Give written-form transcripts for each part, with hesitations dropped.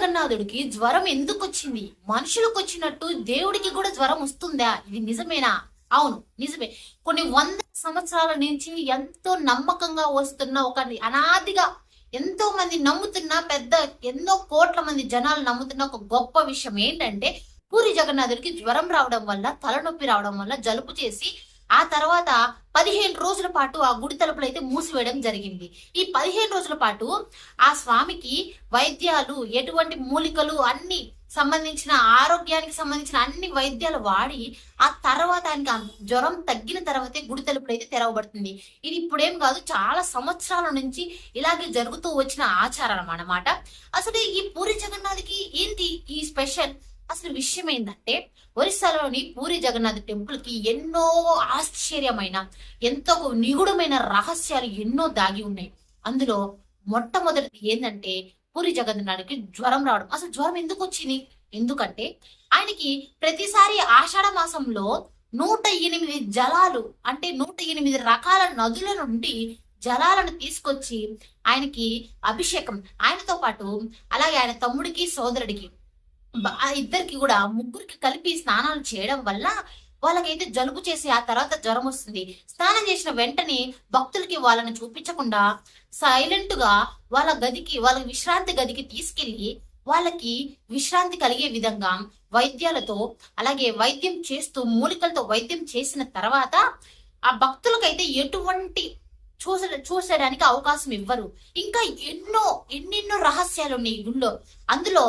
జగన్నాథుడికి జ్వరం ఎందుకు వచ్చింది? మనుషులకు వచ్చినట్టు దేవుడికి కూడా జ్వరం వస్తుందా? ఇది నిజమేనా? అవును, నిజమే. కొన్ని వందల సంవత్సరాల నుంచి ఎంతో నమ్మకంగా వస్తున్న ఒక అనాదిగా ఎంతో మంది నమ్ముతున్న ఎన్నో కోట్ల మంది జనాలు నమ్ముతున్న ఒక గొప్ప విషయం ఏంటంటే, పూరి జగన్నాథుడికి జ్వరం రావడం వల్ల, తలనొప్పి రావడం వల్ల జలుబు చేసి ఆ తర్వాత 15 రోజుల పాటు ఆ గుడి తలుపులు అయితే మూసివేయడం జరిగింది. ఈ 15 రోజుల పాటు ఆ స్వామికి వైద్యాలు, ఎటువంటి మూలికలు అన్ని సంబంధించిన ఆరోగ్యానికి సంబంధించిన అన్ని వైద్యాలు వాడి ఆ తర్వాత ఆయనకి జ్వరం తగ్గిన తర్వాతే గుడి తలుపులు అయితే తెరవబడుతుంది. ఇది ఇప్పుడేం కాదు, చాలా సంవత్సరాల నుంచి ఇలాగే జరుగుతూ వచ్చిన ఆచారం అన్నమాట. అసలు ఈ పూరి జగన్నాథ్కి ఏంటి ఈ స్పెషల్? అసలు విషయం ఏంటంటే, ఒరిస్సాలోని పూరి జగన్నాథ్ టెంపుల్ కి ఎన్నో ఆశ్చర్యమైన, ఎంతో నిగూఢమైన రహస్యాలు ఎన్నో దాగి ఉన్నాయి. అందులో మొట్టమొదటిది ఏంటంటే, పూరి జగన్నాథ్కి జ్వరం రావడం. అసలు జ్వరం ఎందుకు వచ్చింది? ఎందుకంటే ఆయనకి ప్రతిసారి ఆషాఢ మాసంలో 108 జలాలు, అంటే 108 రకాల నదుల నుండి జలాలను తీసుకొచ్చి ఆయనకి అభిషేకం, ఆయనతో పాటు అలాగే ఆయన తమ్ముడికి సోదరుడికి ఇద్దరికి కూడా, ముగ్గురికి కలిపి స్నానాలు చేయడం వల్ల వాళ్ళకైతే జలుబు చేసి ఆ తర్వాత జ్వరం వస్తుంది. స్నానం చేసిన వెంటనే భక్తులకి వాళ్ళని చూపించకుండా సైలెంట్ గా వాళ్ళ విశ్రాంతి గదికి తీసుకెళ్లి వాళ్ళకి విశ్రాంతి కలిగే విధంగా వైద్యాలతో, అలాగే వైద్యం చేస్తూ మూలికలతో వైద్యం చేసిన తర్వాత ఆ భక్తులకైతే ఎటువంటి చూసేయడానికి అవకాశం ఇవ్వరు. ఇంకా ఎన్నెన్నో రహస్యాలు ఉన్నాయి ఈ గుళ్ళో. అందులో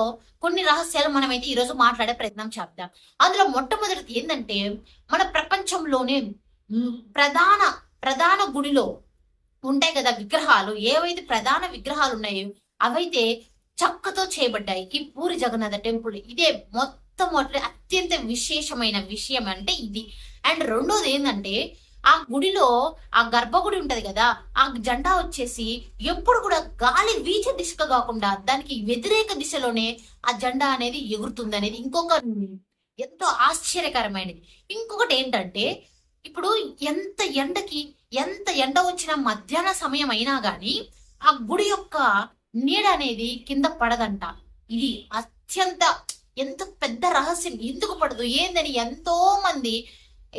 కొన్ని రహస్యాలు మనమైతే ఈరోజు మాట్లాడే ప్రయత్నం చేద్దాం. అందులో మొట్టమొదటిది ఏంటంటే, మన ప్రపంచంలోనే ప్రధాన గుడిలో ఉంటాయి కదా విగ్రహాలు, ఏవైతే ప్రధాన విగ్రహాలు ఉన్నాయో అవైతే చెక్కతో చేయబడ్డాయి ఈ పూరి జగన్నాథ టెంపుల్. ఇదే మొట్టమొదటి అత్యంత విశేషమైన విషయం అంటే ఇది. అండ్ రెండోది ఏంటంటే, ఆ గుడిలో ఆ గర్భగుడి ఉంటది కదా, ఆ జెండా వచ్చేసి ఎప్పుడు కూడా గాలి వీచే దిశగా కాకుండా దానికి వ్యతిరేక దిశలోనే ఆ జెండా అనేది ఎగురుతుంది అనేది ఇంకొక ఎంతో ఆశ్చర్యకరమైనది. ఇంకొకటి ఏంటంటే, ఇప్పుడు ఎంత ఎండ వచ్చినా మధ్యాహ్న సమయం అయినా గాని ఆ గుడి యొక్క నీడ అనేది కింద పడదంట. ఇది ఎంత పెద్ద రహస్యం. ఎందుకు పడదు ఏందని ఎంతో మంది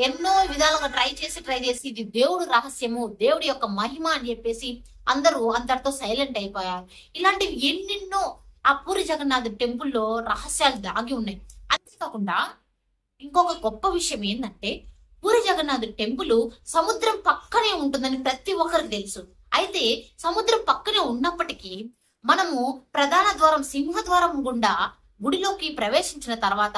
ఎన్నో విధాలుగా ట్రై చేసి ఇది దేవుడు రహస్యము, దేవుడి యొక్క మహిమ అని చెప్పేసి అందరూ అందరితో సైలెంట్ అయిపోయారు. ఇలాంటివి ఎన్నెన్నో ఆ పూరి జగన్నాథ్ టెంపుల్లో రహస్యాలు దాగి ఉన్నాయి. అంతేకాకుండా ఇంకొక గొప్ప విషయం ఏంటంటే, పూరి జగన్నాథ్ టెంపుల్ సముద్రం పక్కనే ఉంటుందని ప్రతి ఒక్కరికి తెలుసు. అయితే సముద్రం పక్కనే ఉన్నప్పటికీ మనము ప్రధాన ద్వారం, సింహద్వారం గుండా గుడిలోకి ప్రవేశించిన తర్వాత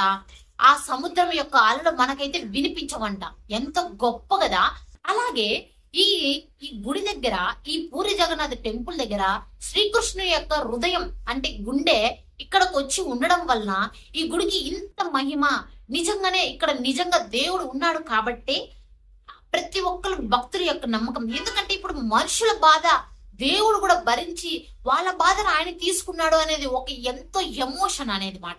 ఆ సముద్రం యొక్క అలలు మనకైతే వినిపించవంట. ఎంత గొప్ప కదా. అలాగే ఈ గుడి దగ్గర, ఈ పూరి జగన్నాథ్ టెంపుల్ దగ్గర శ్రీకృష్ణుని యొక్క హృదయం అంటే గుండె ఇక్కడికి వచ్చి ఉండడం వలన ఈ గుడికి ఇంత మహిమ. నిజంగా దేవుడు ఉన్నాడు కాబట్టి ప్రతి ఒక్కరు భక్తుల యొక్క నమ్మకం. ఎందుకంటే ఇప్పుడు మనుషుల బాధ దేవుడు కూడా భరించి వాళ్ళ బాధను ఆయన తీసుకున్నాడు అనేది ఒక ఎంతో ఎమోషన్ అనేది మాట.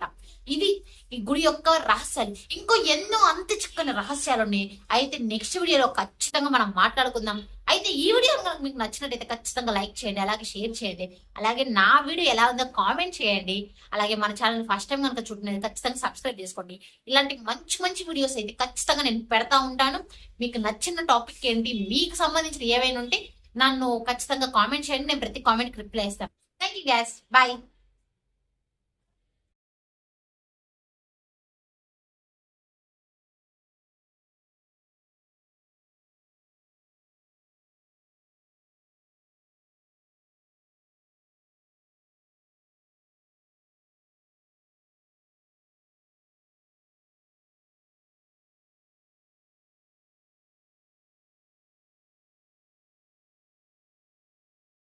ఇది ఈ గుడి యొక్క రహస్యాలు. ఇంకో ఎన్నో అంత చిక్కని రహస్యాలు ఉన్నాయి. అయితే నెక్స్ట్ వీడియోలో ఖచ్చితంగా మనం మాట్లాడుకుందాం. అయితే ఈ వీడియో మీకు నచ్చినట్టయితే ఖచ్చితంగా లైక్ చేయండి, అలాగే షేర్ చేయండి, అలాగే నా వీడియో ఎలా ఉందో కామెంట్ చేయండి. అలాగే మన ఛానల్ ఫస్ట్ టైం కనుక చూడలేదు ఖచ్చితంగా సబ్స్క్రైబ్ చేసుకోండి. ఇలాంటి మంచి వీడియోస్ అయితే ఖచ్చితంగా నేను పెడతా ఉంటాను. మీకు నచ్చిన టాపిక్ ఏంటి, మీకు సంబంధించిన ఏవైనా ఉంటే నన్ను ఖచ్చితంగా కామెంట్ చేయండి. నేను ప్రతి కామెంట్కి రిప్లై ఇస్తాను. Thank you guys, bye.